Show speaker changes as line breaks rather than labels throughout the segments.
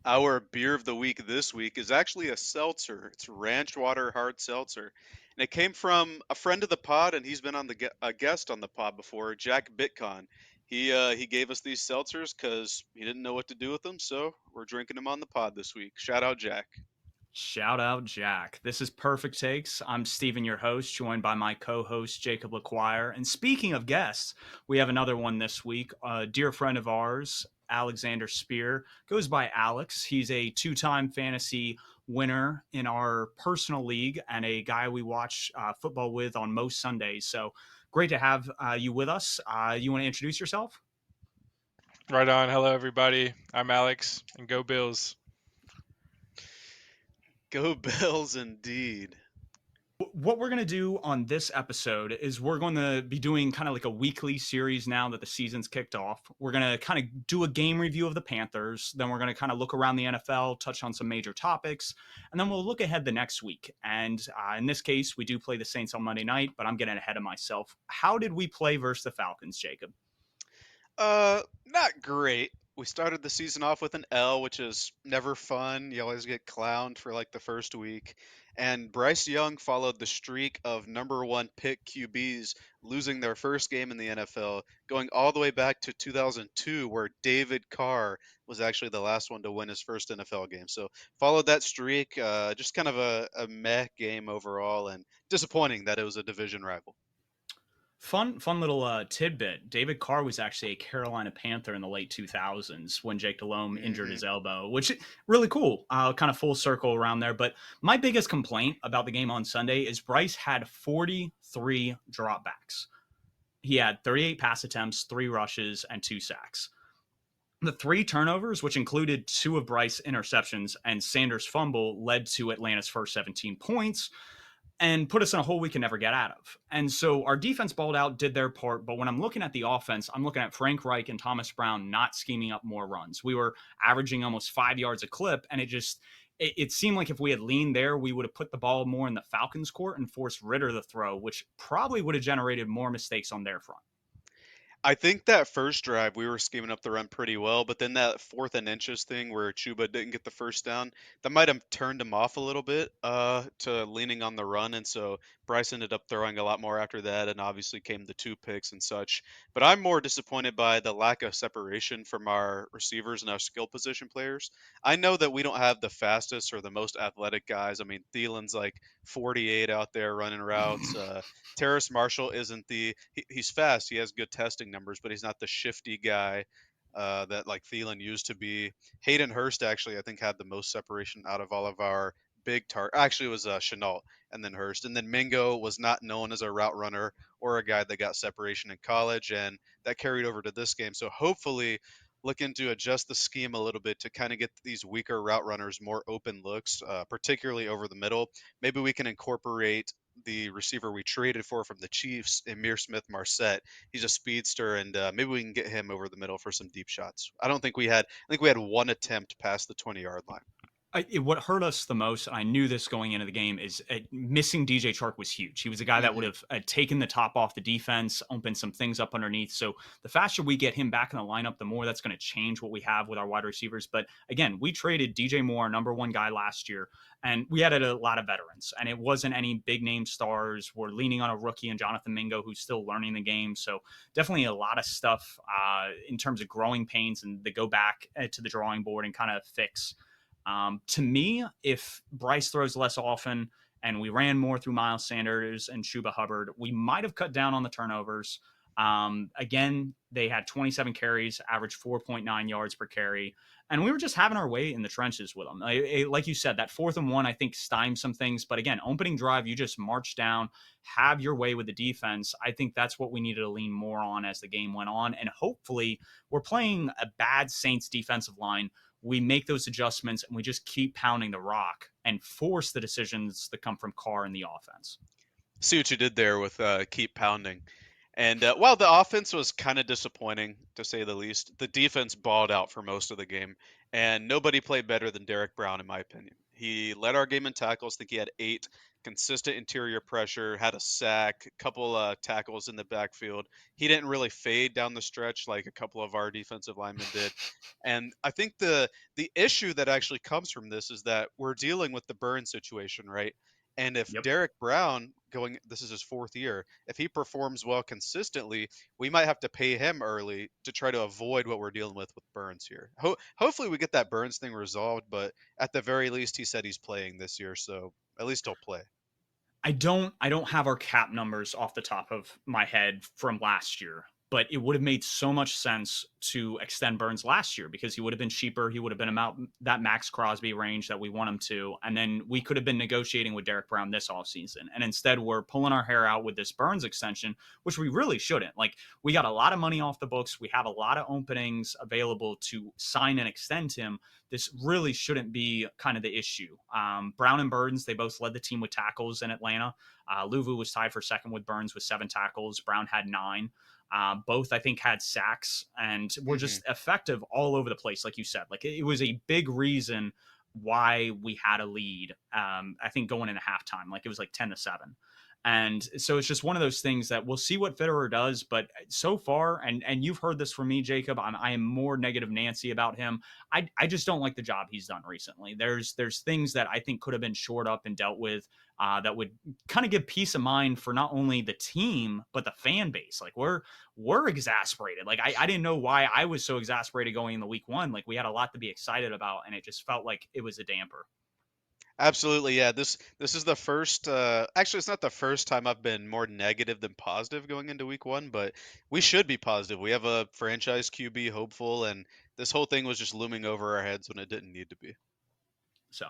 Our beer of the week this week is actually a seltzer. It's Ranch Water Hard Seltzer. And it came from a friend of the pod, and he's been on a guest on the pod before, Jack Bitcon. He gave us these seltzers because he didn't know what to do with them, so we're drinking them on the pod this week. Shout out, Jack.
Shout out Jack. This is Perfect Takes. I'm Steven, your host, joined by my co host, Jacob LaQuire. And speaking of guests, we have another one this week. A dear friend of ours, Alexander Speer, goes by Alex. He's a two-time fantasy winner in our personal league and a guy we watch football with on most Sundays. So great to have you with us. You want to introduce yourself?
Right on. Hello, everybody. I'm Alex, and go Bills.
Go Bills, indeed.
What we're going to do on this episode is we're going to be doing kind of like a weekly series now that the season's kicked off. We're going to kind of do a game review of the Panthers. Then we're going to kind of look around the NFL, touch on some major topics, and then we'll look ahead the next week. And in this case, we do play the Saints on Monday night, but I'm getting ahead of myself. How did we play versus the Falcons, Jacob?
Not great. We started the season off with an L, which is never fun. You always get clowned for like the first week. And Bryce Young followed the streak of number one pick QBs losing their first game in the NFL, going all the way back to 2002, where David Carr was actually the last one to win his first NFL game. So followed that streak. Just kind of a meh game overall, and disappointing that it was a division rival.
Fun little tidbit. David Carr was actually a Carolina Panther in the late 2000s when Jake Delhomme injured
Hmm.
his elbow, which really cool. Kind of full circle around there. But my biggest complaint about the game on Sunday is Bryce had 43 dropbacks. He had 38 pass attempts, 3 rushes, and 2 sacks. The 3 turnovers, which included 2 of Bryce interceptions and Sanders' fumble, led to Atlanta's first 17 points and put us in a hole we can never get out of. And so our defense balled out, did their part. But when I'm looking at the offense, I'm looking at Frank Reich and Thomas Brown not scheming up more runs. We were averaging almost 5 yards a clip, and it seemed like if we had leaned there, we would have put the ball more in the Falcons' court and forced Ritter to throw, which probably would have generated more mistakes on their front.
I think that first drive we were scheming up the run pretty well, but then that fourth and inches thing where Chuba didn't get the first down, that might have turned him off a little bit to leaning on the run, and so Bryce ended up throwing a lot more after that, and obviously came the 2 picks and such. But I'm more disappointed by the lack of separation from our receivers and our skill position players. I know that we don't have the fastest or the most athletic guys. I mean, Thielen's like 48 out there running routes. Terrace Marshall isn't he's fast. He has good testing numbers, but he's not the shifty guy that like Thielen used to be. Hayden Hurst actually, I think, had the most separation out of all of our big Actually, it was Chenault and then Hurst. And then Mingo was not known as a route runner or a guy that got separation in college, and that carried over to this game. So hopefully, looking to adjust the scheme a little bit to kind of get these weaker route runners more open looks, particularly over the middle. Maybe we can incorporate the receiver we traded for from the Chiefs, Emir Smith Marset. He's a speedster, and maybe we can get him over the middle for some deep shots. I don't think we had. I think we had one attempt past the 20-yard line.
What hurt us the most, and I knew this going into the game, is missing DJ Chark was huge. He was a guy that would
Hmm.
have taken the top off the defense, opened some things up underneath. So the faster we get him back in the lineup, the more that's going to change what we have with our wide receivers. But again, we traded DJ Moore, our number one guy last year, and we added a lot of veterans. And it wasn't any big name stars. We're leaning on a rookie and Jonathan Mingo, who's still learning the game. So definitely a lot of stuff in terms of growing pains and they go back to the drawing board and kind of fix. To me, if Bryce throws less often and we ran more through Miles Sanders and Chuba Hubbard, we might have cut down on the turnovers. Again, they had 27 carries, averaged 4.9 yards per carry, and we were just having our way in the trenches with them. Like you said, that 4th and 1, I think, stymied some things. But again, opening drive, you just march down, have your way with the defense. I think that's what we needed to lean more on as the game went on. And hopefully, we're playing a bad Saints defensive line. We make those adjustments and we just keep pounding the rock and force the decisions that come from Carr in the offense.
See what you did there with keep pounding. And while the offense was kind of disappointing, to say the least, the defense balled out for most of the game. And nobody played better than Derek Brown, in my opinion. He led our game in tackles. I think he had 8. consistent interior pressure, had a sack, a couple tackles in the backfield. He didn't really fade down the stretch like a couple of our defensive linemen did. And I think the issue that actually comes from this is that we're dealing with the Burn situation, right? And if
Yep.
Derek Brown this is his fourth year, if he performs well consistently, we might have to pay him early to try to avoid what we're dealing with Burns here. Hopefully we get that Burns thing resolved, but at the very least, he said he's playing this year, so at least he'll play.
I don't have our cap numbers off the top of my head from last year, but it would have made so much sense to extend Burns last year because he would have been cheaper. He would have been about that Max Crosby range that we want him to. And then we could have been negotiating with Derek Brown this offseason. And instead, we're pulling our hair out with this Burns extension, which we really shouldn't. Like, we got a lot of money off the books. We have a lot of openings available to sign and extend him. This really shouldn't be kind of the issue. Brown and Burns, they both led the team with tackles in Atlanta. Luvu was tied for second with Burns with 7 tackles. Brown had 9. Both, I think, had sacks and were just effective all over the place, like you said. Like, it was a big reason why we had a lead, I think, going into halftime. Like, it was like 10-7. And so it's just one of those things that we'll see what Fitterer does. But so far, and you've heard this from me, Jacob, I am more negative Nancy about him. I just don't like the job he's done recently. There's things that I think could have been shored up and dealt with that would kind of give peace of mind for not only the team, but the fan base. Like, we're exasperated. Like, I didn't know why I was so exasperated going into week 1. Like, we had a lot to be excited about, and it just felt like it was a damper.
Absolutely, yeah. This is the first. Actually, it's not the first time I've been more negative than positive going into week 1, but we should be positive. We have a franchise QB hopeful, and this whole thing was just looming over our heads when it didn't need to be.
So,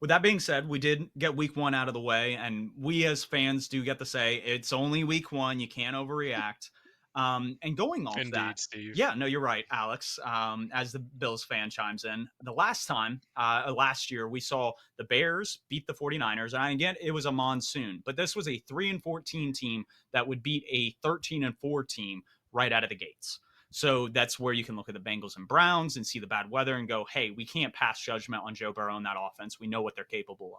with that being said, we did get week 1 out of the way, and we as fans do get to say it's only week 1. You can't overreact. And going off
Indeed,
that,
Steve.
yeah, no, you're right, Alex. As the Bills fan chimes in, the last time, last year, we saw the Bears beat the 49ers. And again, it was a monsoon, but this was a 3-14 team that would beat a 13-4 team right out of the gates. So that's where you can look at the Bengals and Browns and see the bad weather and go, hey, we can't pass judgment on Joe Burrow and that offense. We know what they're capable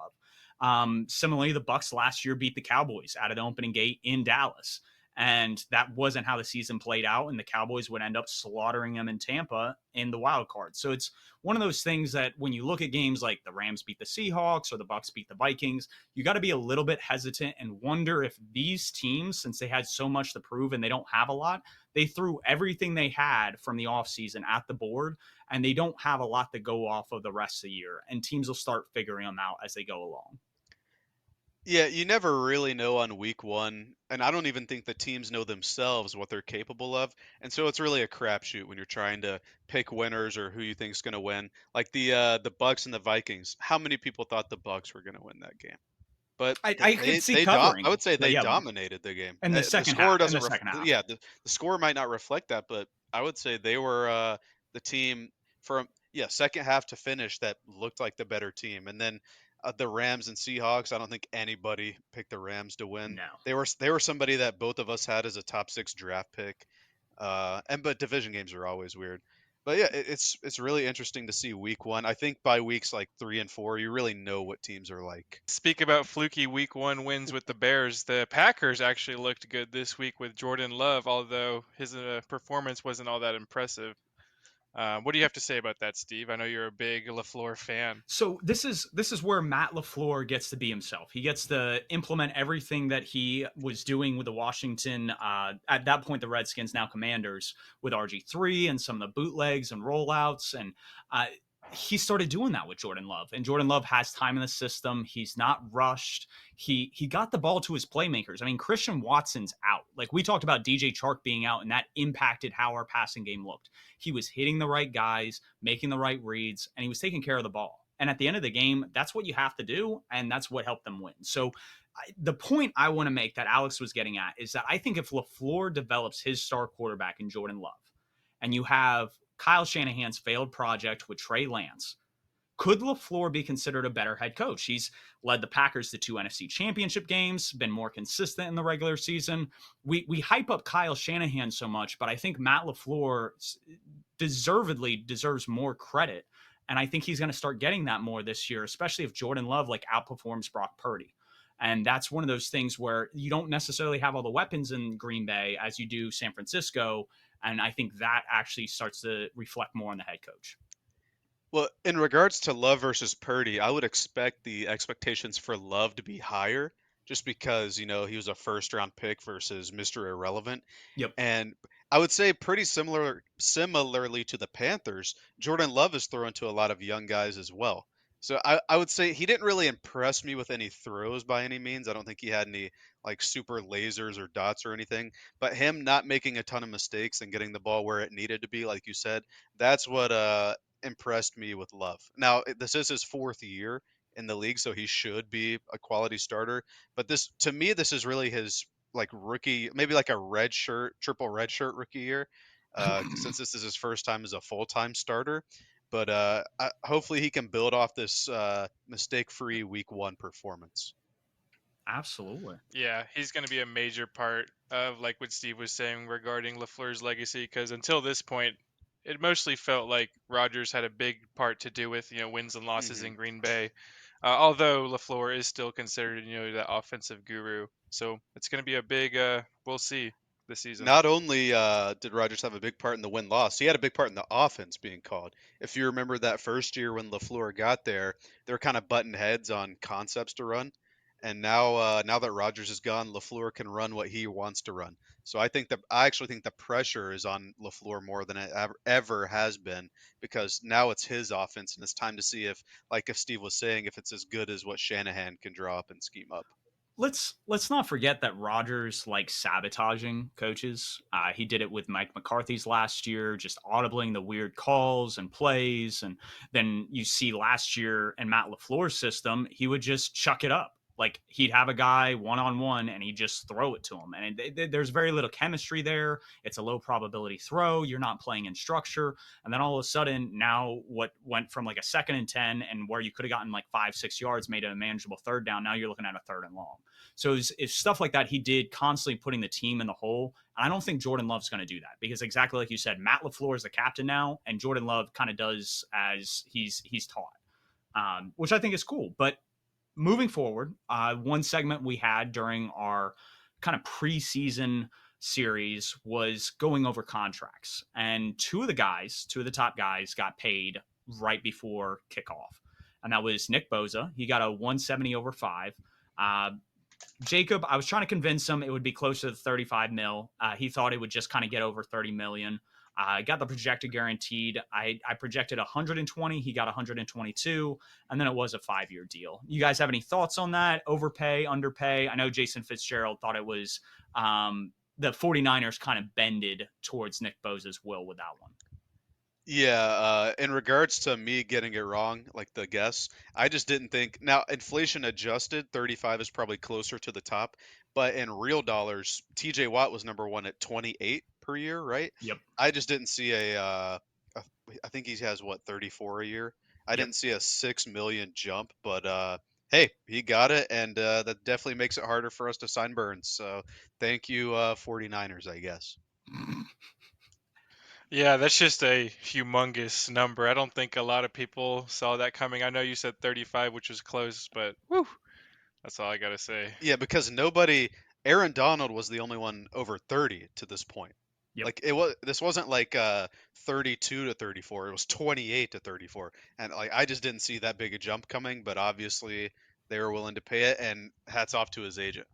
of. Similarly, the Bucs last year beat the Cowboys out of the opening gate in Dallas. And that wasn't how the season played out. And the Cowboys would end up slaughtering them in Tampa in the wild card. So it's one of those things that when you look at games like the Rams beat the Seahawks or the Bucs beat the Vikings, you got to be a little bit hesitant and wonder if these teams, since they had so much to prove and they don't have a lot, they threw everything they had from the offseason at the board, and they don't have a lot to go off of the rest of the year. And teams will start figuring them out as they go along.
Yeah, you never really know on week 1, and I don't even think the teams know themselves what they're capable of, and so it's really a crapshoot when you're trying to pick winners or who you think's going to win. Like the Bucks and the Vikings, how many people thought the Bucks were going to win that game? But
I could see
I
covering,
would say
but
they
yeah,
dominated the game.
in the
The
second
score
half,
doesn't
half.
the score might not reflect that, but I would say they were the team from second half to finish that looked like the better team. And then the Rams and Seahawks, I don't think anybody picked the Rams to win.
No.
They were somebody that both of us had as a top 6 draft pick. But division games are always weird. But yeah, it's really interesting to see week 1. I think by weeks like 3 and 4, you really know what teams are like.
Speak about fluky week 1 wins with the Bears. The Packers actually looked good this week with Jordan Love, although his performance wasn't all that impressive. What do you have to say about that, Steve? I know you're a big LaFleur fan.
So this is where Matt LaFleur gets to be himself. He gets to implement everything that he was doing with the Washington, at that point, the Redskins, now Commanders, with RG3 and some of the bootlegs and rollouts. And he started doing that with Jordan Love. And Jordan Love has time in the system. He's not rushed. He got the ball to his playmakers. I mean, Christian Watson's out. Like, we talked about DJ Chark being out, and that impacted how our passing game looked. He was hitting the right guys, making the right reads, and he was taking care of the ball. And at the end of the game, that's what you have to do, and that's what helped them win. So the point I want to make that Alex was getting at is that I think if LaFleur develops his star quarterback in Jordan Love, and you have Kyle Shanahan's failed project with Trey Lance, could LaFleur be considered a better head coach? He's led the Packers to 2 NFC championship games, been more consistent in the regular season. We hype up Kyle Shanahan so much, but I think Matt LaFleur deservedly deserves more credit. And I think he's going to start getting that more this year, especially if Jordan Love outperforms Brock Purdy. And that's one of those things where you don't necessarily have all the weapons in Green Bay as you do San Francisco. And I think that actually starts to reflect more on the head coach.
Well, in regards to Love versus Purdy, I would expect the expectations for Love to be higher just because, he was a first round pick versus Mr. Irrelevant.
Yep.
And I would say pretty similarly to the Panthers, Jordan Love is thrown to a lot of young guys as well. So I would say he didn't really impress me with any throws by any means. I don't think he had any like super lasers or dots or anything. But him not making a ton of mistakes and getting the ball where it needed to be, like you said, that's what impressed me with Love. Now, this is his fourth year in the league, so he should be a quality starter. But to me, this is really his like rookie, maybe like a red shirt, triple red shirt rookie year, since this is his first time as a full time starter. But hopefully he can build off this mistake-free Week 1 performance.
Absolutely.
Yeah, he's going to be a major part of like what Steve was saying regarding LaFleur's legacy, because until this point, it mostly felt like Rodgers had a big part to do with wins and losses in Green Bay. Although LaFleur is still considered the offensive guru, so it's going to be a big we'll see this season.
Not only did Rodgers have a big part in the win-loss, he had a big part in the offense being called. If you remember that first year when LaFleur got there, they were kind of butting heads on concepts to run. And now that Rodgers is gone, LaFleur can run what he wants to run. So I actually think the pressure is on LaFleur more than it ever has been, because now it's his offense and it's time to see if, like if Steve was saying, if it's as good as what Shanahan can draw up and scheme up.
Let's not forget that Rodgers likes sabotaging coaches. He did it with Mike McCarthy's last year, just audibling the weird calls and plays. And then you see last year in Matt LaFleur's system, he would just chuck it up. Like he'd have a guy one-on-one and he'd just throw it to him. And there's very little chemistry there. It's a low probability throw. You're not playing in structure. And then all of a sudden now what went from like a 2nd and 10 and where you could have gotten like 5-6 yards, made it a manageable third down. Now you're looking at a 3rd and long. So it's stuff like that he did, constantly putting the team in the hole. And I don't think Jordan Love's going to do that, because exactly like you said, Matt LaFleur is the captain now, and Jordan Love kind of does as he's taught, which I think is cool. But moving forward, one segment we had during our kind of preseason series was going over contracts. And two of the top guys got paid right before kickoff. And that was Nick Bosa. He got a 170 over 5. Jacob, I was trying to convince him it would be closer to 35 mil. He thought it would just kind of get over 30 million. I got the projected guaranteed. I projected 120. He got 122. And then it was a 5-year deal. You guys have any thoughts on that? Overpay, underpay? I know Jason Fitzgerald thought it was the 49ers kind of bended towards Nick Bosa's will with that one.
Yeah, in regards to me getting it wrong, like the guess, I just didn't think. Now, inflation adjusted, 35 is probably closer to the top, but in real dollars, TJ Watt was number 1 at 28 per year, right?
Yep.
I just didn't see I think he has what, 34 a year. I didn't see a 6 million jump, but hey, he got it, and that definitely makes it harder for us to sign Burns. So thank you, 49ers, I guess.
Yeah, that's just a humongous number. I don't think a lot of people saw that coming. I know you said 35, which was close, but whew, that's all I got to say.
Yeah, because Aaron Donald was the only one over 30 to this point.
Yep.
Like this wasn't like 32 to 34. It was 28 to 34. And like I just didn't see that big a jump coming, but obviously they were willing to pay it, and hats off to his agent.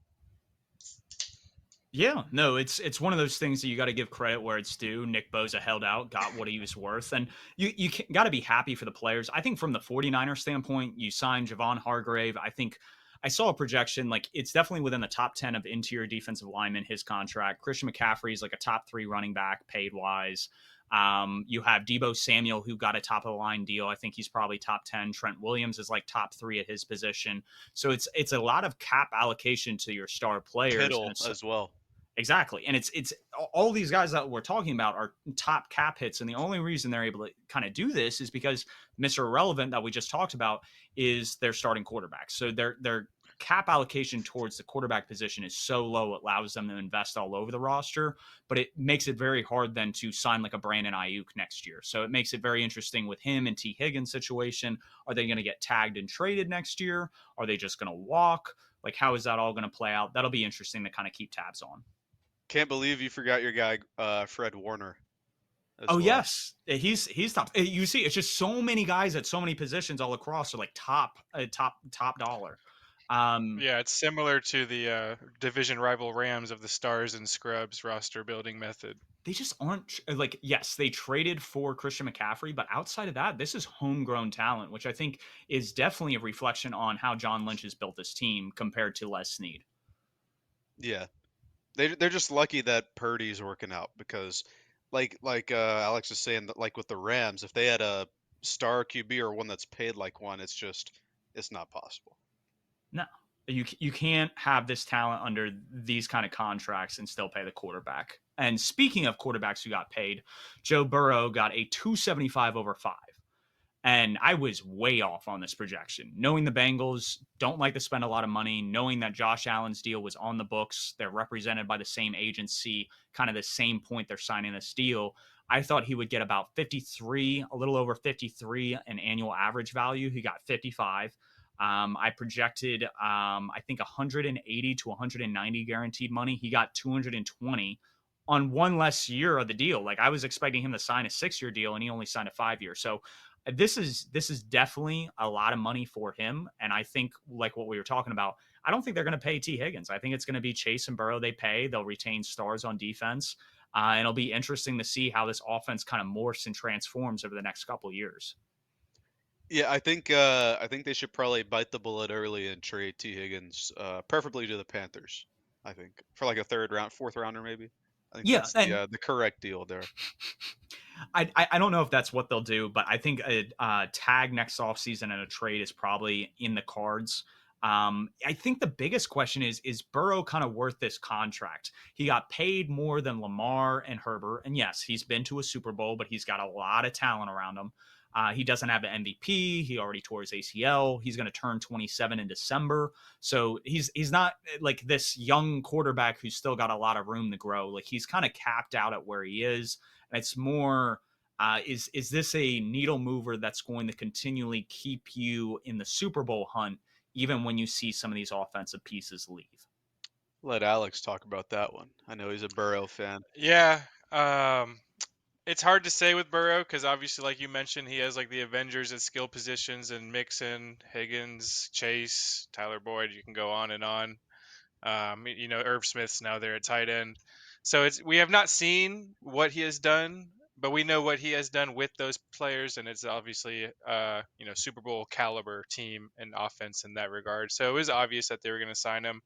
Yeah, no, it's one of those things that you got to give credit where it's due. Nick Bosa held out, got what he was worth, and you got to be happy for the players. I think from the 49ers standpoint, you signed Javon Hargrave. I think I saw a projection, like it's definitely within the top 10 of interior defensive linemen, his contract. Christian McCaffrey is like a top 3 running back paid wise. You have Deebo Samuel, who got a top of the line deal. I think he's probably top 10. Trent Williams is like top 3 at his position. So it's a lot of cap allocation to your star players.
Kittle as well.
Exactly. And it's all these guys that we're talking about are top cap hits. And the only reason they're able to kind of do this is because Mr. Irrelevant that we just talked about is their starting quarterback. So their cap allocation towards the quarterback position is so low, it allows them to invest all over the roster, but it makes it very hard then to sign like a Brandon Ayuk next year. So it makes it very interesting with him and T. Higgins situation. Are they going to get tagged and traded next year? Are they just going to walk? Like, how is that all going to play out? That'll be interesting to kind of keep tabs on.
Can't believe you forgot your guy, Fred Warner, as
Oh
well.
yes, he's top. You see, it's just so many guys at so many positions all across are like top dollar.
Yeah, it's similar to the division rival Rams of the Stars and Scrubs roster building method.
They just aren't like, yes, they traded for Christian McCaffrey, but outside of that, this is homegrown talent, which I think is definitely a reflection on how John Lynch has built this team compared to Les Snead.
Yeah, they're just lucky that Purdy's working out because, Alex is saying that like with the Rams, if they had a star QB or one that's paid like one, it's not possible.
No, you can't have this talent under these kind of contracts and still pay the quarterback. And speaking of quarterbacks who got paid, Joe Burrow got a 275 over 5. And I was way off on this projection. Knowing the Bengals don't like to spend a lot of money, knowing that Josh Allen's deal was on the books, they're represented by the same agency, kind of the same point they're signing this deal. I thought he would get about 53, a little over 53 an annual average value. He got 55. I projected, I think 180 to 190 guaranteed money. He got 220 on one less year of the deal. Like, I was expecting him to sign a 6-year deal, and he only signed a 5-year. So this is definitely a lot of money for him. And I think, like what we were talking about, I don't think they're going to pay T. Higgins. I think it's going to be Chase and Burrow they pay. They'll retain stars on defense. And it'll be interesting to see how this offense kind of morphs and transforms over the next couple of years.
Yeah, I think they should probably bite the bullet early and trade T. Higgins, preferably to the Panthers. I think for like a third round, fourth rounder maybe. I think
Yeah,
that's
and
the correct deal there.
I don't know if that's what they'll do, but I think a tag next offseason and a trade is probably in the cards. I think the biggest question is Burrow kind of worth this contract? He got paid more than Lamar and Herbert. And yes, he's been to a Super Bowl, but he's got a lot of talent around him. He doesn't have an MVP. He already tore his ACL. He's going to turn 27 in December. So he's not like this young quarterback who's still got a lot of room to grow. Like, he's kind of capped out at where he is. And it's more, is this a needle mover that's going to continually keep you in the Super Bowl hunt, even when you see some of these offensive pieces leave?
Let Alex talk about that one. I know he's a Burrow fan.
Yeah, it's hard to say with Burrow because obviously, like you mentioned, he has like the Avengers at skill positions and Mixon, Higgins, Chase, Tyler Boyd. You can go on and on. Irv Smith's now there at tight end. So we have not seen what he has done, but we know what he has done with those players, and it's obviously Super Bowl caliber team and offense in that regard. So it was obvious that they were going to sign him.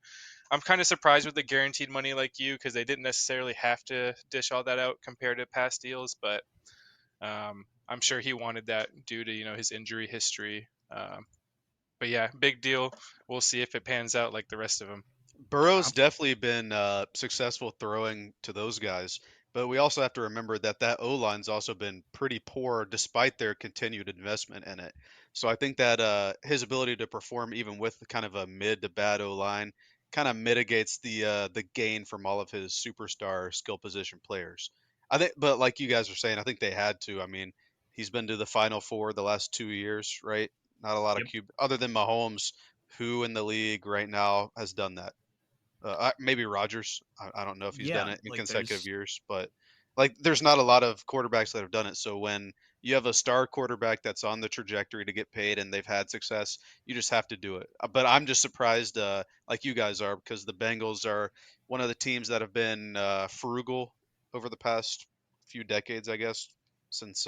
I'm kind of surprised with the guaranteed money like you because they didn't necessarily have to dish all that out compared to past deals, but I'm sure he wanted that due to his injury history. But yeah, big deal. We'll see if it pans out like the rest of them.
Burrow's definitely been successful throwing to those guys, but we also have to remember that O-line's also been pretty poor despite their continued investment in it. So I think that his ability to perform even with kind of a mid to bad O-line kind of mitigates the gain from all of his superstar skill position players. I think, but like you guys are saying, I think they had to. I mean, he's been to the Final Four the last 2 years, right? Not a lot of
Yep.
QB other than Mahomes, who in the league right now has done that. Maybe Rodgers. I don't know if he's done
Yeah,
it in
like
consecutive
there's
years, but like there's not a lot of quarterbacks that have done it. So when you have a star quarterback that's on the trajectory to get paid and they've had success, you just have to do it. But I'm just surprised, like you guys are, because the Bengals are one of the teams that have been frugal over the past few decades, I guess, since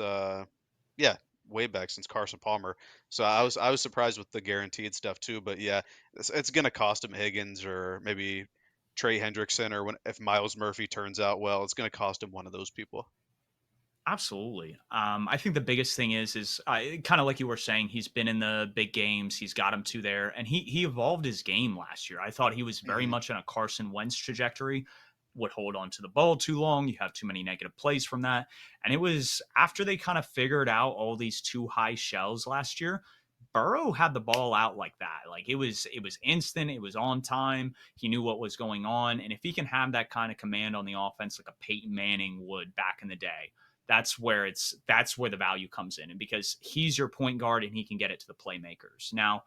yeah, way back since Carson Palmer. So I was surprised with the guaranteed stuff too. But yeah, it's gonna cost him Higgins or maybe Trey Hendrickson or if Miles Murphy turns out well, it's gonna cost him one of those people.
absolutely. I think the biggest thing is kind of like you were saying, he's been in the big games. He's got him to there, and he evolved his game last year. I thought he was very
Hmm.
much in a Carson Wentz trajectory. Would hold on to the ball too long. You have too many negative plays from that. And it was after they kind of figured out all these too high shells last year. Burrow had the ball out like that. Like, it was instant. It was on time. He knew what was going on. And if he can have that kind of command on the offense, like a Peyton Manning would back in the day, that's where the value comes in. And because he's your point guard and he can get it to the playmakers. Now,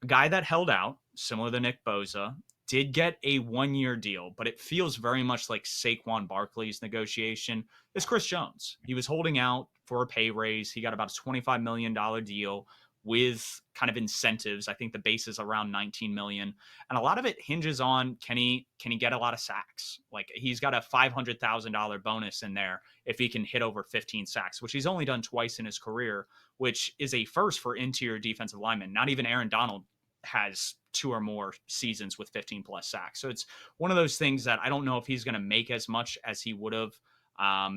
A guy that held out, similar to Nick Bosa, did get a 1 year deal, but it feels very much like Saquon Barkley's negotiation is Chris Jones. He was holding out for a pay raise. He got about a $25 million deal with kind of incentives. I think the base is around 19 million. And a lot of it hinges on can he get a lot of sacks? Like he's got a $500,000 bonus in there if he can hit over 15 sacks, which he's only done twice in his career, which is a first for interior defensive linemen. Not even Aaron Donald has two or more seasons with 15 plus sacks. So it's one of those things that I don't know if he's going to make as much as he would have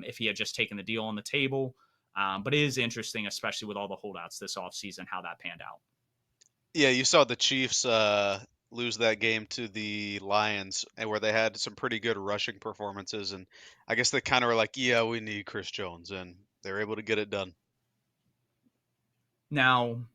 if he had just taken the deal on the table. But it is interesting, especially with all the holdouts this offseason, how that panned out.
Yeah, you saw the Chiefs lose that game to the Lions, and where they had some pretty good rushing performances, and I guess they kind of were like, "Yeah, we need Chris Jones," and they were able to get it done.
Now,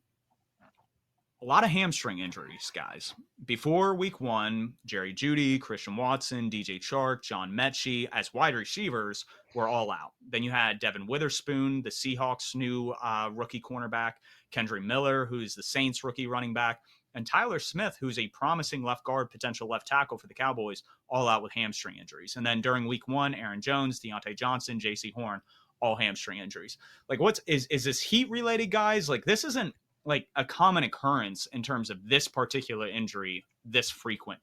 a lot of hamstring injuries, guys. Before week one, Jerry Jeudy, Christian Watson, DJ Chark, John Mechie, as wide receivers, were all out. Then you had Devin Witherspoon, the Seahawks' new rookie cornerback, Kendry Miller, who's the Saints' rookie running back, and Tyler Smith, who's a promising left guard, potential left tackle for the Cowboys, all out with hamstring injuries. And then during week one, Aaron Jones, Deontay Johnson, J.C. Horn, all hamstring injuries. Like, is this heat related, guys? Like, this isn't like a common occurrence in terms of this particular injury this frequent.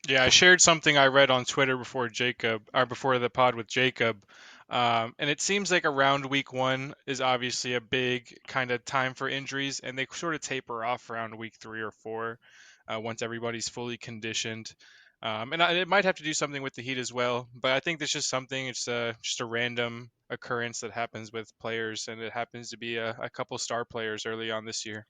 Yeah, I shared something I read on Twitter before the pod with Jacob, and it seems like around week one is obviously a big kind of time for injuries, and they sort of taper off around week 3 or 4 once everybody's fully conditioned. And it might have to do something with the heat as well, but I think that's just something. It's just a random occurrence that happens with players, and it happens to be a couple star players early on this year.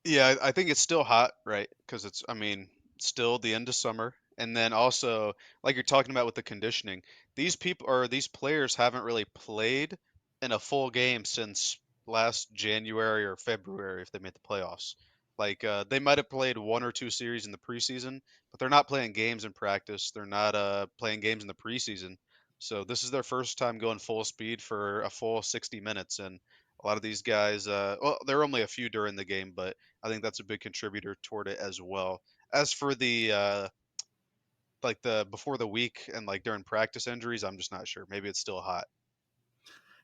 Yeah, I think it's still hot, right? Because I mean, still the end of summer. And then also, like you're talking about with the conditioning, these players haven't really played in a full game since last January or February if they made the playoffs. Like, they might have played one or two series in the preseason, but they're not playing games in practice. They're not playing games in the preseason. So this is their first time going full speed for a full 60 minutes. And a lot of these guys, well, there are only a few during the game, but I think that's a big contributor toward it as well. As for the like the before the week and like during practice injuries, I'm just not sure. Maybe it's still hot.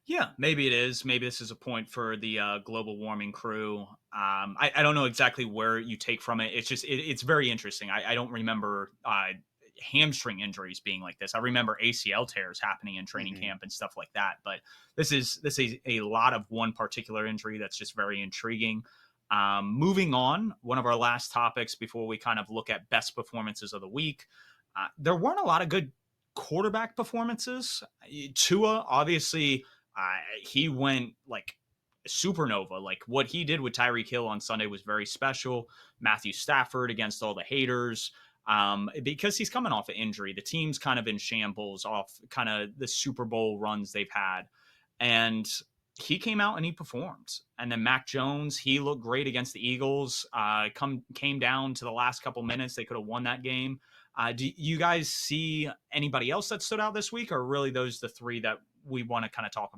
Yeah, maybe it is. Maybe this is a point for the global warming crew. I don't know exactly where you take from it. It's just it's very interesting. I don't remember hamstring injuries being like this. I remember ACL tears happening in training
Hmm.
camp and stuff like that. But this is a lot of one particular injury that's just very intriguing. Moving on, one of our last topics before we kind of look at best performances of the week. There weren't a lot of good quarterback performances. Tua, obviously, he went like supernova. Like what he did with Tyreek Hill on Sunday was very special. Matthew Stafford against all the haters. Because he's coming off an injury. The team's kind of in shambles off kind of the Super Bowl runs they've had. And he came out and he performed. And then Mac Jones, he looked great against the Eagles. Came down to the last couple minutes. They could have won that game. Do you guys see anybody else that stood out this week, or really those the three that we want to kind of talk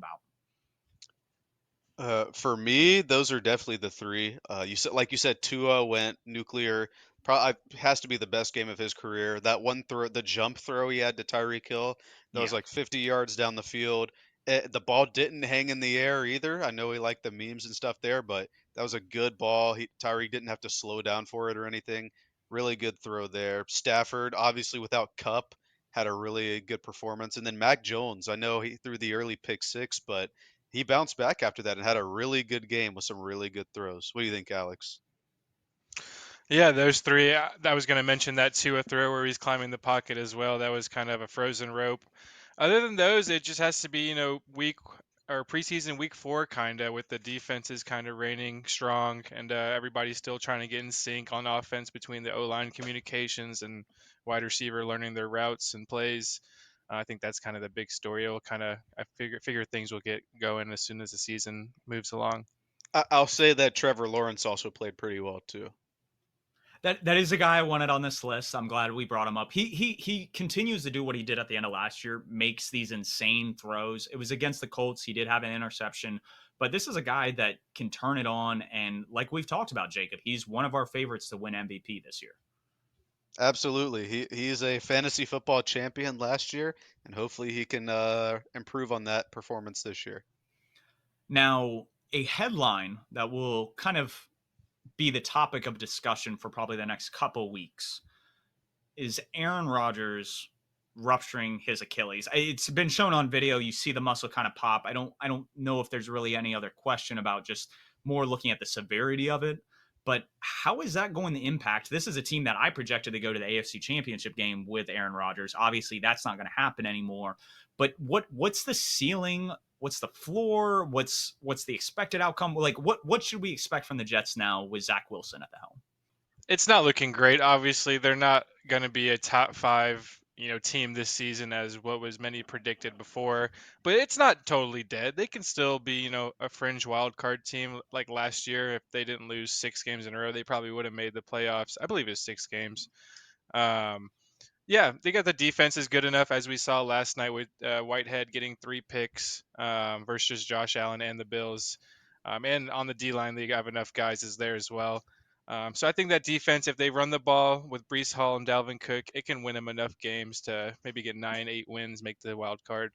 about?
For me, those are definitely the three. Like you said, Tua went nuclear. Probably has to be the best game of his career. That one throw, the jump throw he had to Tyreek Hill, that was
Yeah.
like 50 yards down the field. The ball didn't hang in the air either. I know he liked the memes and stuff there, but that was a good ball. Tyreek didn't have to slow down for it or anything. Really good throw there. Stafford, obviously without Cup, had a really good performance. And then Mac Jones, I know he threw the early pick six, but he bounced back after that and had a really good game with some really good throws. What do you think, Alex?
Yeah, those three. I was going to mention that too, a throw where he's climbing the pocket as well. That was kind of a frozen rope. Other than those, it just has to be, week or preseason week 4 kind of with the defenses kind of reigning strong and everybody's still trying to get in sync on offense between the O-line communications and wide receiver learning their routes and plays. I think that's kind of the big story. It'll kind of I figure things will get going as soon as the season moves along.
I'll say that Trevor Lawrence also played pretty well too.
That is a guy I wanted on this list. I'm glad we brought him up. He continues to do what he did at the end of last year, makes these insane throws. It was against the Colts. He did have an interception, but this is a guy that can turn it on. And like we've talked about, Jacob, he's one of our favorites to win MVP this year.
Absolutely. He's a fantasy football champion last year, and hopefully he can improve on that performance this year.
Now, a headline that will kind of be the topic of discussion for probably the next couple weeks is Aaron Rodgers rupturing his Achilles. It's been shown on video. You see the muscle kind of pop. I don't know if there's really any other question about just more looking at the severity of it. But how is that going to impact? This is a team that I projected to go to the AFC Championship game with Aaron Rodgers. Obviously, that's not going to happen anymore. But what's the ceiling? What's the floor? What's the expected outcome? Like what should we expect from the Jets now with Zach Wilson at the helm?
It's not looking great. Obviously, they're not going to be a top 5, team this season as what was many predicted before. But it's not totally dead. They can still be, a fringe wild card team like last year. If they didn't lose 6 games in a row, they probably would have made the playoffs. I believe it's 6 games. Yeah, they got the defense is good enough, as we saw last night with Whitehead getting 3 picks versus Josh Allen and the Bills. And on the D-line, they have enough guys is there as well. So I think that defense, if they run the ball with Breece Hall and Dalvin Cook, it can win them enough games to maybe get 9, 8 wins, make the wild card.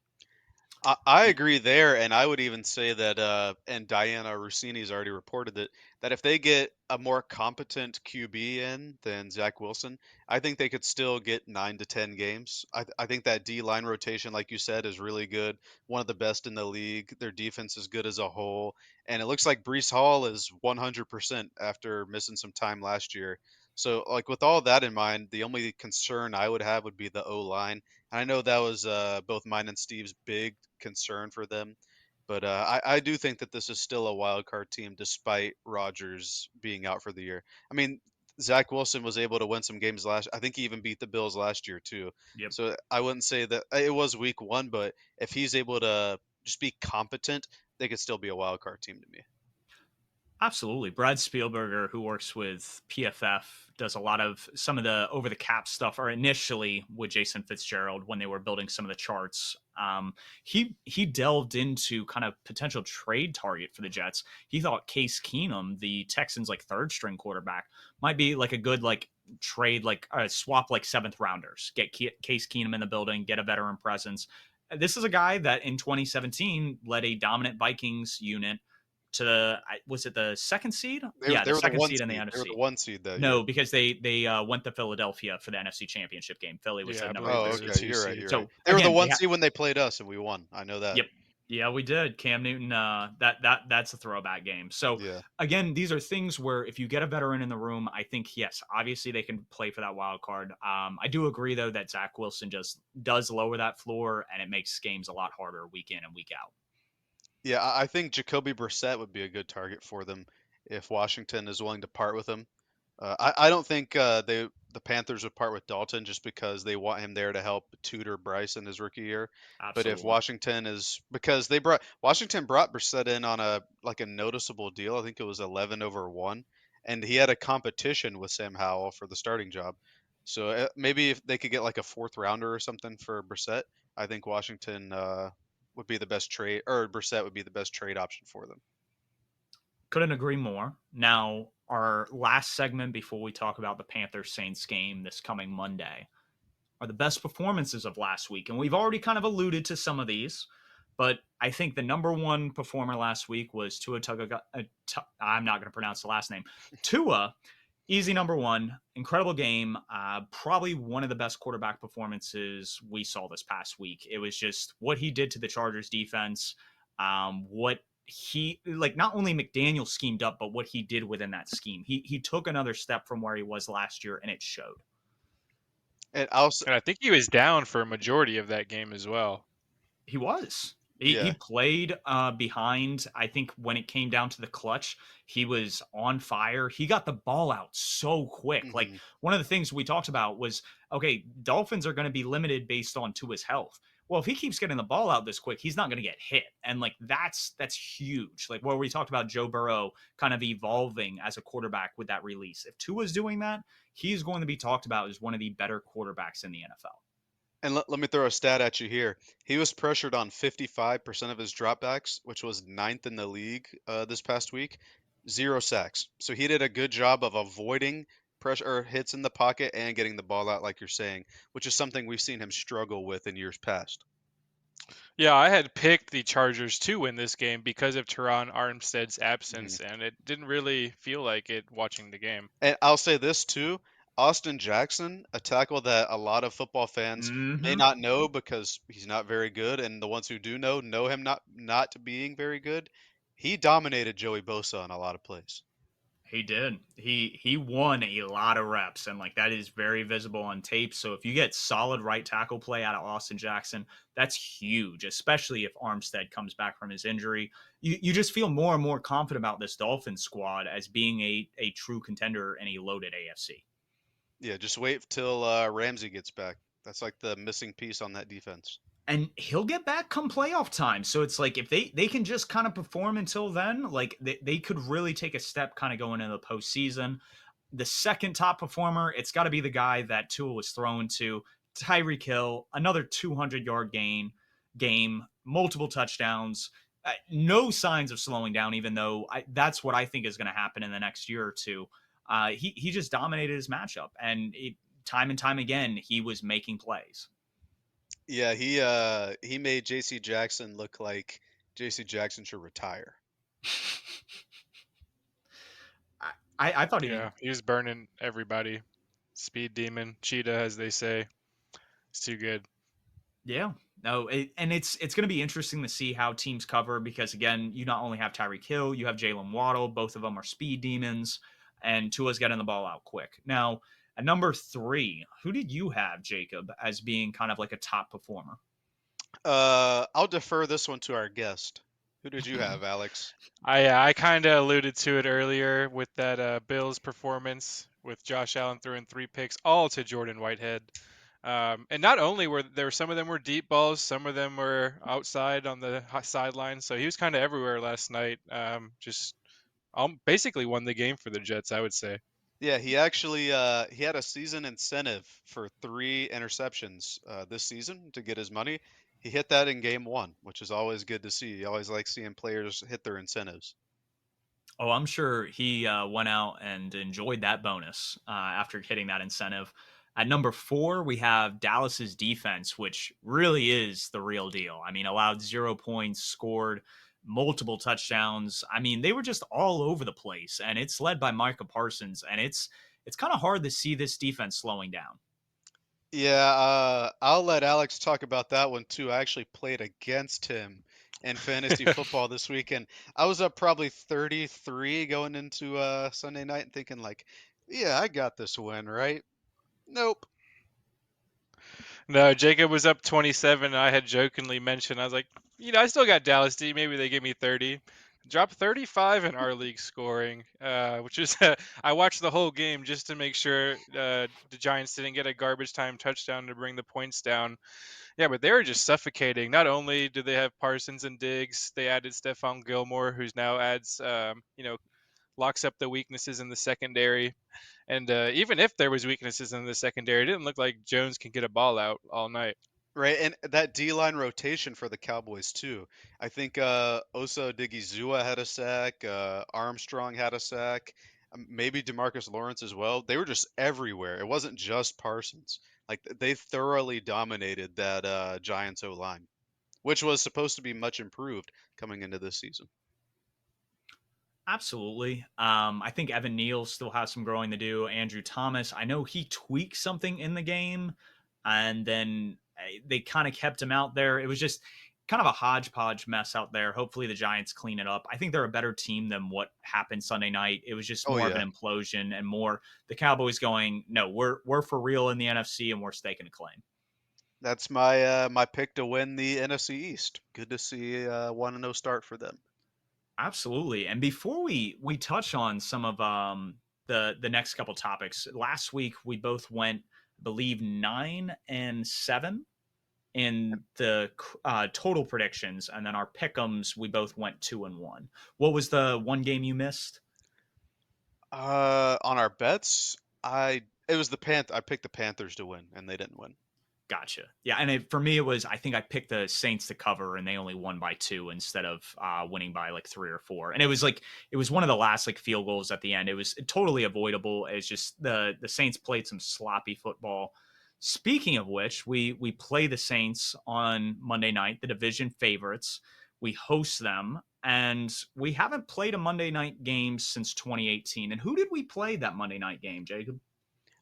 I agree there, and I would even say that, and Diana Rossini's already reported that if they get a more competent QB in than Zach Wilson, I think they could still get 9 to 10 games. I think that D line rotation, like you said, is really good, one of the best in the league. Their defense is good as a whole, and it looks like Breece Hall is 100% after missing some time last year. So, like with all that in mind, the only concern I would have would be the O line. I know that was both mine and Steve's big concern for them, but I do think that this is still a wild card team despite Rodgers being out for the year. I mean, Zach Wilson was able to win some games last. I think he even beat the Bills last year too.
Yep.
So I wouldn't say that it was week 1, but if he's able to just be competent, they could still be a wild card team to me.
Absolutely. Brad Spielberger, who works with PFF, does a lot of some of the over the cap stuff, or initially with Jason Fitzgerald when they were building some of the charts. He delved into kind of potential trade target for the Jets. He thought Case Keenum, the Texans like 3rd string quarterback, might be like a good trade, swap like 7th rounders, get Case Keenum in the building, get a veteran presence. This is a guy that in 2017 led a dominant Vikings unit to was it the 2nd seed?
They
the
were
2nd
the
seed in the
They were
NFC.
the 1 seed though.
No, because they went to Philadelphia for the NFC Championship game. Philly was the number
Oh,
1
okay.
seed.
You're right.
So
They were the
again,
1 seed when they played us, and we won. I know that.
Yep. Yeah, we did. Cam Newton. That's a throwback game. So
Yeah.
again, these are things where if you get a veteran in the room, I think yes, obviously they can play for that wild card. I do agree though that Zach Wilson just does lower that floor, and it makes games a lot harder week in and week out.
Yeah, I think Jacoby Brissett would be a good target for them if Washington is willing to part with him. I don't think the Panthers would part with Dalton just because they want him there to help tutor Bryce in his rookie year. But if
Absolutely.
Washington is because Washington brought Brissett in on a noticeable deal. I think it was 11-1, and he had a competition with Sam Howell for the starting job. So maybe if they could get like a 4th rounder or something for Brissett, I think Washington would be the best trade, or Brissett would be the best trade option for them.
Couldn't agree more. Now, our last segment before we talk about the Panthers Saints game this coming Monday are the best performances of last week. And we've already kind of alluded to some of these, but I think the number 1 performer last week was Tua I'm not going to pronounce the last name. Tua, easy number 1, incredible game. Probably one of the best quarterback performances we saw this past week. It was just what he did to the Chargers defense, what he not only McDaniel schemed up, but what he did within that scheme. He took another step from where he was last year, and it showed.
And
I think he was down for a majority of that game as well.
He was. He played behind. I think when it came down to the clutch, he was on fire. He got the ball out so quick.
Mm-hmm.
Like one of the things we talked about was, okay, Dolphins are going to be limited based on Tua's health. well, if he keeps getting the ball out this quick, he's not going to get hit. And like that's huge. Like where we talked about Joe Burrow kind of evolving as a quarterback with that release. If Tua's doing that, he's going to be talked about as one of the better quarterbacks in the NFL.
And let me throw a stat at you here. He was pressured on 55% of his dropbacks, which was ninth in the league this past week. 0 sacks. So he did a good job of avoiding pressure or hits in the pocket and getting the ball out, like you're saying, which is something we've seen him struggle with in years past.
Yeah, I had picked the Chargers to win this game because of Teron Armstead's
Mhm.
absence, and it didn't really feel like it watching the game.
And I'll say this too. Austin Jackson, a tackle that a lot of football fans may
Mm-hmm.
not know because he's not very good, and the ones who do know him not being very good. He dominated Joey Bosa on a lot of plays.
He did. He won a lot of reps, and like that is very visible on tape. So if you get solid right tackle play out of Austin Jackson, that's huge, especially if Armstead comes back from his injury. You just feel more and more confident about this Dolphins squad as being a true contender in a loaded AFC.
Yeah, just wait till Ramsey gets back. That's like the missing piece on that defense.
And he'll get back come playoff time. So it's like if they can just kind of perform until then, like they could really take a step kind of going into the postseason. The second top performer, it's got to be the guy that Tua was thrown to, Tyreek Hill, another 200-yard game, multiple touchdowns, no signs of slowing down, even though that's what I think is going to happen in the next year or two. He just dominated his matchup, and time and time again, he was making plays.
Yeah, he made J.C. Jackson look like J.C. Jackson should retire.
I thought he,
Yeah, he was burning everybody. Speed demon, cheetah, as they say. It's too good.
yeah, no, and it's going to be interesting to see how teams cover because again, you not only have Tyreek Hill, you have Jalen Waddle. Both of them are speed demons, and Tua's getting the ball out quick. Now, at number 3, who did you have, Jacob, as being kind of like a top performer?
I'll defer this one to our guest. Who did you have, Alex?
I kind of alluded to it earlier with that Bills performance with Josh Allen throwing 3 picks, all to Jordan Whitehead. And not only were there some of them were deep balls, some of them were outside on the sideline. So he was kind of everywhere last night. Just basically won the game for the Jets, I would say.
Yeah, he actually he had a season incentive for 3 interceptions this season to get his money. He hit that in game 1, which is always good to see. You always like seeing players hit their incentives.
Oh, I'm sure he went out and enjoyed that bonus after hitting that incentive. At number 4, we have Dallas's defense, which really is the real deal. I mean, allowed 0 points, scored multiple touchdowns. I mean, they were just all over the place, and it's led by Micah Parsons, and it's kind of hard to see this defense slowing down.
Yeah, I'll let Alex talk about that one too. I actually played against him in fantasy football this weekend. I was up probably 33 going into Sunday night and thinking like, yeah, I got this win, right? Nope.
No, Jacob was up 27. And I had jokingly mentioned, I was like, I still got Dallas D. Maybe they give me 30. Dropped 35 in our league scoring, which is I watched the whole game just to make sure the Giants didn't get a garbage time touchdown to bring the points down. Yeah, but they were just suffocating. Not only do they have Parsons and Diggs, they added Stephon Gilmore, who's now adds, locks up the weaknesses in the secondary. And even if there was weaknesses in the secondary, it didn't look like Jones can get a ball out all night.
Right, and that D-line rotation for the Cowboys too. I think Osa Odigizua had a sack, Armstrong had a sack, maybe DeMarcus Lawrence as well. They were just everywhere. It wasn't just Parsons. Like they thoroughly dominated that Giants O-line, which was supposed to be much improved coming into this season.
Absolutely. I think Evan Neal still has some growing to do. Andrew Thomas, I know he tweaked something in the game, and then they kind of kept him out there. It was just kind of a hodgepodge mess out there. Hopefully the Giants clean it up. I think they're a better team than what happened Sunday night. It was just
Oh
more of
yeah,
an implosion and more the Cowboys going, no, we're for real in the NFC and we're staking a claim.
that's my pick to win the NFC East. Good to see 1-0 start for them.
Absolutely. And before we touch on some of the next couple topics, last week we both went, I believe, 9-7. in the total predictions, and then our pick'ems we both went 2-1. What was the one game you missed?
On our bets, it was the I picked the Panthers to win, and they didn't win.
Gotcha. Yeah, and for me, it was I think I picked the Saints to cover, and they only won by 2 instead of winning by like 3 or 4. And it was one of the last like field goals at the end. It was totally avoidable. It's just the Saints played some sloppy football. Speaking of which, we play the Saints on Monday night, the division favorites. We host them, and we haven't played a Monday night game since 2018. And who did we play that Monday night game, Jacob?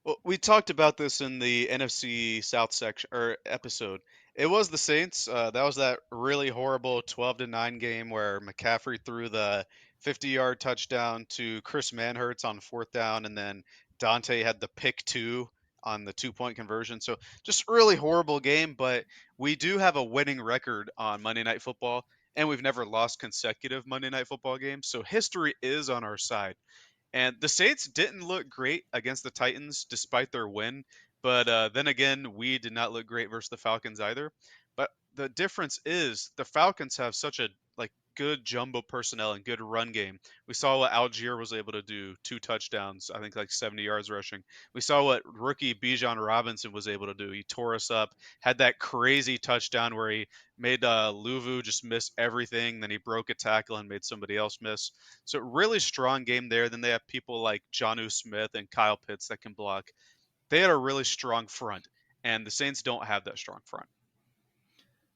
Well, we talked about this in the NFC South section or episode. It was the Saints. That was that really horrible 12-9 game where McCaffrey threw the 50-yard touchdown to Chris Manhertz on fourth down, and then Dante had the pick two on the 2-point conversion. So just really horrible game. But we do have a winning record on Monday Night Football, and we've never lost consecutive Monday Night Football games. So history is on our side. And the Saints didn't look great against the Titans despite their win. But then again, we did not look great versus the Falcons either. But the difference is the Falcons have such a good jumbo personnel and good run game. We saw what Algier was able to do, 2 touchdowns, I think like 70 yards rushing. We saw what rookie Bijan Robinson was able to do. He tore us up, had that crazy touchdown where he made Luvu just miss everything. Then he broke a tackle and made somebody else miss. So really strong game there. Then they have people like Jonnu Smith and Kyle Pitts that can block. They had a really strong front, and the Saints don't have that strong front.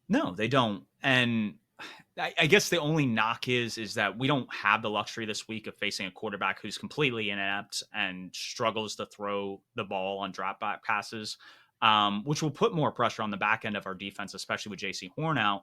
No, they don't. And I guess the only knock is that we don't have the luxury this week of facing a quarterback who's completely inept and struggles to throw the ball on drop back passes, which will put more pressure on the back end of our defense, especially with JC Horn out.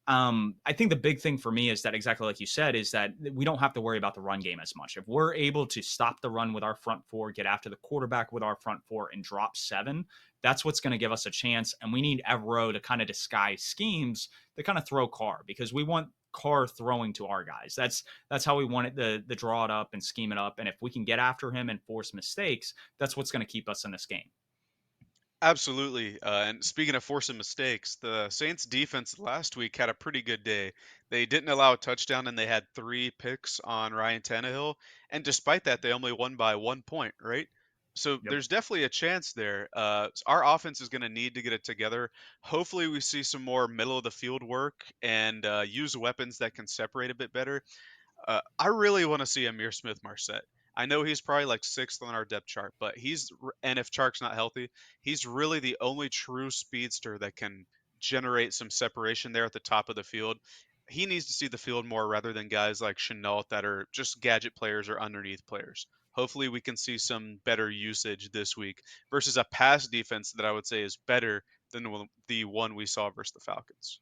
I think the big thing for me is that exactly like you said, is that we don't have to worry about the run game as much. If we're able to stop the run with our front four, get after the quarterback with our front four, and drop 7, that's what's going to give us a chance. And we need Evero to kind of disguise schemes to kind of throw Carr, because we want Carr throwing to our guys. That's how we want it to draw it up and scheme it up. And if we can get after him and force mistakes, that's what's going to keep us in this game.
Absolutely. And speaking of forcing mistakes, the Saints defense last week had a pretty good day. They didn't allow a touchdown and they had 3 picks on Ryan Tannehill. And despite that, they only won by 1 point, right? So
Yep.
there's definitely a chance there. Our offense is going to need to get it together. Hopefully, we see some more middle of the field work and use weapons that can separate a bit better. I really want to see Amir Smith Marset. I know he's probably like 6th on our depth chart, but and if Chark's not healthy, he's really the only true speedster that can generate some separation there at the top of the field. He needs to see the field more rather than guys like Chenault that are just gadget players or underneath players. Hopefully, we can see some better usage this week versus a pass defense that I would say is better than the one we saw versus the Falcons.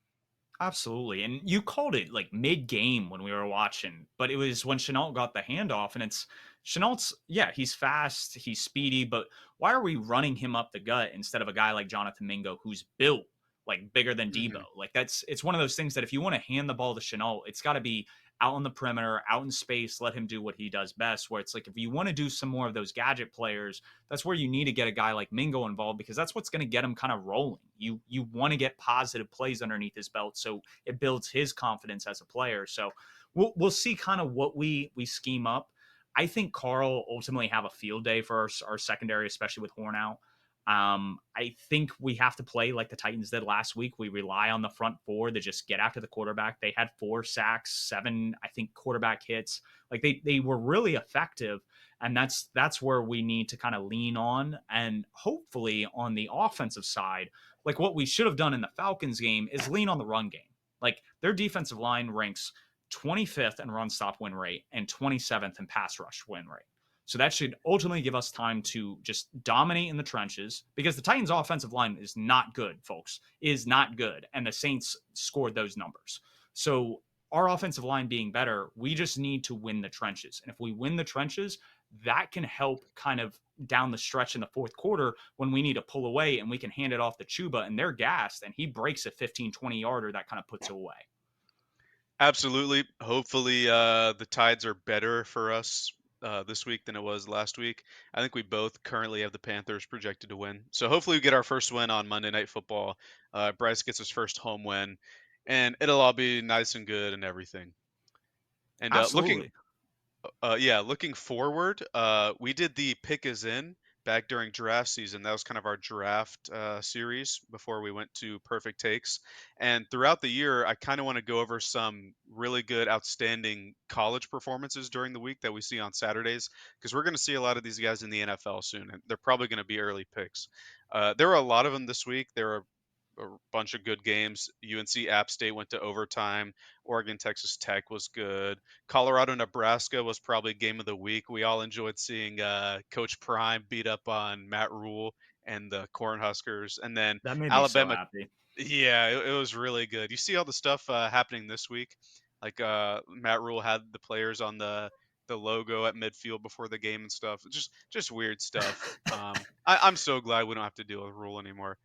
Absolutely. And you called it like mid game when we were watching, but it was when Chenault got the handoff. And it's Chenault's, yeah, he's fast, he's speedy, but why are we running him up the gut instead of a guy like Jonathan Mingo who's built like bigger than Debo?
Hmm.
Like it's one of those things that if you want to hand the ball to Chenault, it's got to be out on the perimeter, out in space, let him do what he does best. Where it's like, if you want to do some more of those gadget players, that's where you need to get a guy like Mingo involved, because that's what's going to get him kind of rolling. You want to get positive plays underneath his belt, so it builds his confidence as a player. So we'll see kind of what we scheme up. I think Carl ultimately have a field day for our secondary, especially with Horn out. I think we have to play like the Titans did last week. We rely on the front four to just get after the quarterback. They had 4 sacks, 7, I think, quarterback hits. Like they were really effective. And that's where we need to kind of lean on. And hopefully on the offensive side, like what we should have done in the Falcons game is lean on the run game. Like their defensive line ranks 25th in run stop win rate and 27th in pass rush win rate. So that should ultimately give us time to just dominate in the trenches, because the Titans' offensive line is not good, folks, is not good. And the Saints scored those numbers. So our offensive line being better, we just need to win the trenches. And if we win the trenches, that can help kind of down the stretch in the fourth quarter when we need to pull away and we can hand it off to Chuba and they're gassed and he breaks a 15-20 yarder that kind of puts it away.
Absolutely. Hopefully, the tides are better for us this week than it was last week. I think we both currently have the Panthers projected to win. So hopefully we get our first win on Monday Night Football. Bryce gets his first home win, and it'll all be nice and good and everything. And
Absolutely.
looking forward, we did the pick is in back during draft season. That was kind of our draft series before we went to perfect takes. And throughout the year, I kind of want to go over some really good, outstanding college performances during the week that we see on Saturdays, because we're going to see a lot of these guys in the NFL soon, and they're probably going to be early picks. There were a lot of them this week. There were a bunch of good games. UNC App State went to overtime. Oregon Texas Tech was good. Colorado Nebraska was probably game of the week. We all enjoyed seeing Coach Prime beat up on Matt Rule and the Cornhuskers, and then
That made me so
Alabama.
happy.
Yeah, it was really good. You see all the stuff happening this week, like Matt Rule had the players on the logo at midfield before the game and stuff. Just weird stuff. I'm so glad we don't have to deal with Rule anymore.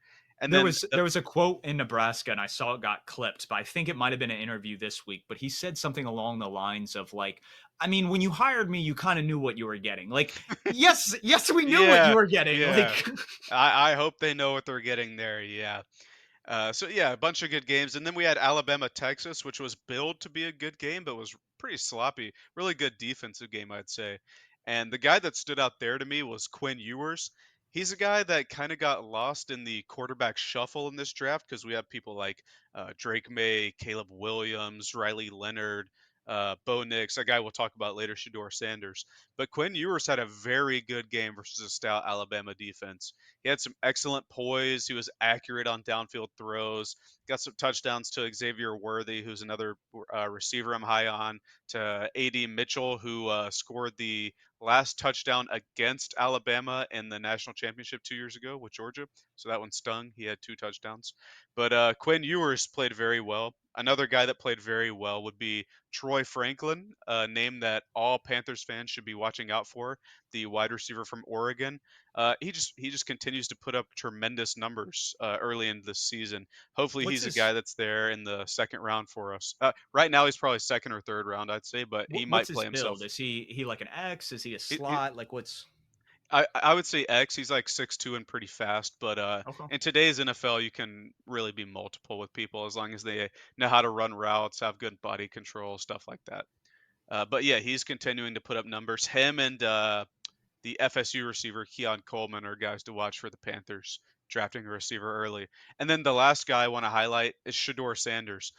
And
There
then
was there was a quote in Nebraska, and I saw it got clipped, but I think it might have been an interview this week. But he said something along the lines of like, "I mean, when you hired me, you kind of knew what you were getting. Like, yes, we knew what you
yeah,
were getting.
yeah.
Like,
I hope they know what they're getting there. Yeah. So yeah, a bunch of good games, and then we had Alabama Texas, which was billed to be a good game, but was pretty sloppy. Really good defensive game, I'd say. And the guy that stood out there to me was Quinn Ewers. He's a guy that kind of got lost in the quarterback shuffle in this draft because we have people like Drake May, Caleb Williams, Riley Leonard, Bo Nix, a guy we'll talk about later, Shador Sanders. But Quinn Ewers had a very good game versus a stout Alabama defense. He had some excellent poise. He was accurate on downfield throws. Got some touchdowns to Xavier Worthy, who's another receiver I'm high on, to A.D. Mitchell, who scored the last touchdown against Alabama in the national championship 2 years ago with Georgia. So that one stung. He had 2 touchdowns. But Quinn Ewers played very well. Another guy that played very well would be Troy Franklin, a name that all Panthers fans should be watching out for, the wide receiver from Oregon. He just continues to put up tremendous numbers early in this season. Hopefully,
what's
he's a
his
guy that's there in the second round for us. Right now, he's probably second or third round, I'd say, but he
what's
might
his
play himself.
build? Is he like an X? Is he a
He,
slot? Like, what's
I would say X. He's like 6'2" and pretty fast, but
okay?
in today's NFL, you can really be multiple with people as long as they know how to run routes, have good body control, stuff like that. But yeah, he's continuing to put up numbers. Him and the FSU receiver Keon Coleman are guys to watch for the Panthers drafting a receiver early. And then the last guy I want to highlight is Shador Sanders.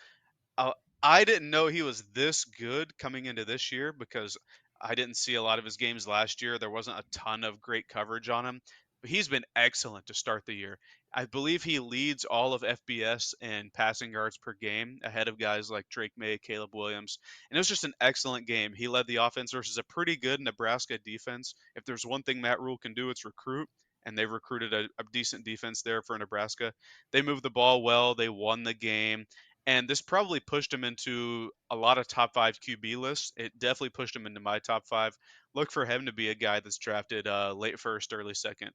Uh, I didn't know he was this good coming into this year because I didn't see a lot of his games last year. There wasn't a ton of great coverage on him, but he's been excellent to start the year. I believe he leads all of FBS in passing yards per game ahead of guys like Drake May, Caleb Williams. And it was just an excellent game. He led the offense versus a pretty good Nebraska defense. If there's one thing Matt Rule can do, it's recruit. And they've recruited a decent defense there for Nebraska. They moved the ball well. They won the game. And this probably pushed him into a lot of top five QB lists. It definitely pushed him into my top five. Look for him to be a guy that's drafted late first, early second,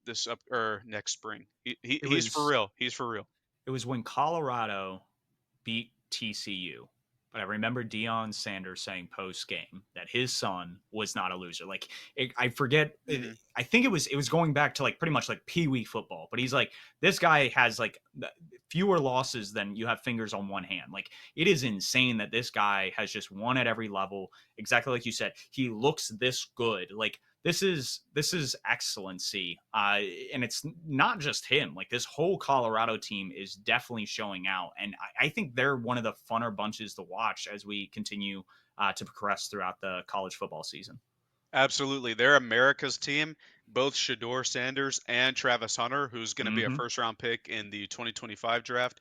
this up or next spring.
It
He's for
was
real. He's for real.
it was when Colorado beat TCU. But I remember Deion Sanders saying post game that his son was not a loser. Like I forget,
Hmm.
I think it was going back to like pretty much like Pee Wee football. But he's like, this guy has like fewer losses than you have fingers on one hand. Like it is insane that this guy has just won at every level. Exactly like you said, he looks this good. Like this is excellency, and it's not just him. Like this whole Colorado team is definitely showing out, and I think they're one of the funner bunches to watch as we continue to progress throughout the college football season.
Absolutely. They're America's team. Both Shador Sanders and Travis Hunter, who's going to be a
Mm-hmm.
first round pick in the 2025 draft,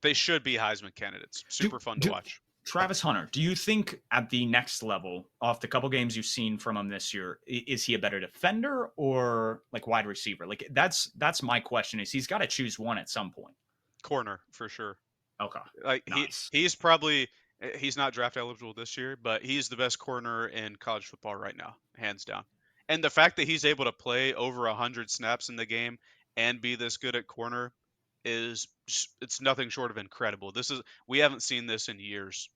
they should be Heisman candidates.
Do,
Super fun to
do
watch.
Travis Hunter, do you think at the next level, off the couple games you've seen from him this year, is he a better defender or like wide receiver? Like that's my question. Is he's got to choose one at some point?
Corner for sure.
Okay,
Like
nice.
he's probably he's not draft eligible this year, but he's the best corner in college football right now, hands down. And the fact that he's able to play over 100 snaps in the game and be this good at corner it's nothing short of incredible. We haven't seen this in years.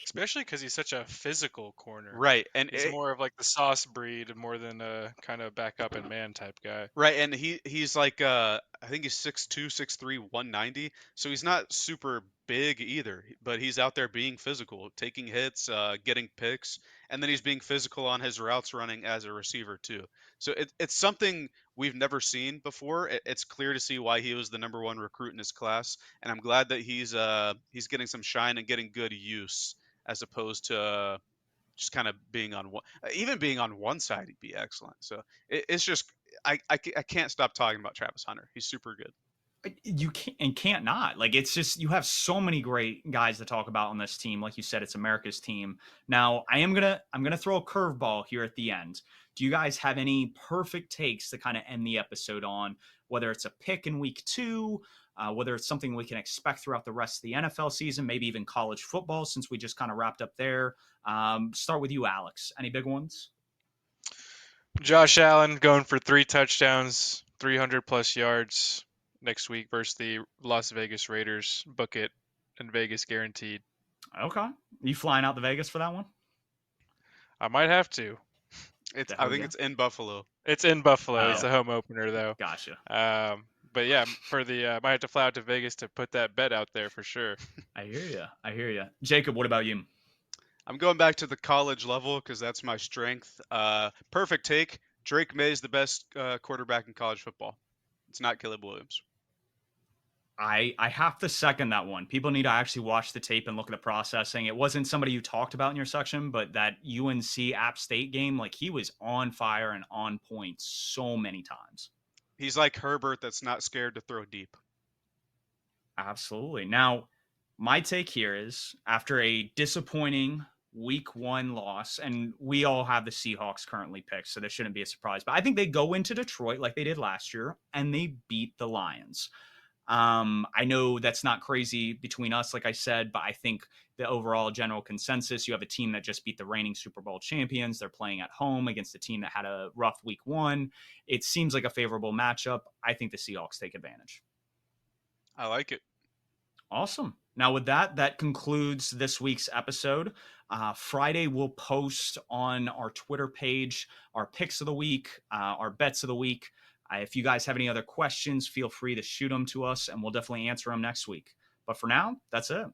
especially because he's such a physical corner.
Right, and
He's more of like the sauce breed more than a kind of back up and man type guy.
right, and he's like I think he's 6'2", 6'3", 190. So he's not super big either, but he's out there being physical, taking hits, getting picks, and then he's being physical on his routes running as a receiver too. So it's something we've never seen before. It's clear to see why he was the number one recruit in his class, and I'm glad that he's getting some shine and getting good use as opposed to just kind of being on one, even being on one side, he'd be excellent. So it's just I can't stop talking about Travis Hunter. He's super good.
You can't not. Like, it's just, you have so many great guys to talk about on this team. Like you said, it's America's team. Now I'm gonna throw a curveball here at the end. Do you guys have any perfect takes to kind of end the episode on, whether it's a pick in week 2, whether it's something we can expect throughout the rest of the NFL season, maybe even college football, since we just kind of wrapped up there? Start with you, Alex. Any big ones?
Josh Allen going for 3 touchdowns, 300 plus yards next week versus the Las Vegas Raiders. Book it, and Vegas guaranteed.
Okay. You flying out to Vegas for that one?
I might have to.
I think it's in Buffalo.
It's in Buffalo.
Oh.
It's a home opener though.
Gotcha.
But yeah, for the might have to fly out to Vegas to put that bet out there for sure.
I hear you. Jacob, what about you?
I'm going back to the college level because that's my strength. Perfect take. Drake May is the best quarterback in college football. It's not Caleb Williams.
I have to second that one. People need to actually watch the tape and look at the processing. It wasn't somebody you talked about in your section, but that UNC App State game, like, he was on fire and on point so many times.
He's like Herbert that's not scared to throw deep.
Absolutely. Now, my take here is, after a disappointing week 1 loss, and we all have the Seahawks currently picked, so this shouldn't be a surprise, but I think they go into Detroit like they did last year, and they beat the Lions. I know that's not crazy between us, like I said, but I think the overall general consensus, you have a team that just beat the reigning Super Bowl champions. They're playing at home against a team that had a rough week 1. It seems like a favorable matchup. I think the Seahawks take advantage.
I like it.
Awesome. Now, with that concludes this week's episode. Friday, we'll post on our Twitter page our picks of the week, our bets of the week. If you guys have any other questions, feel free to shoot them to us, and we'll definitely answer them next week. But for now, that's it.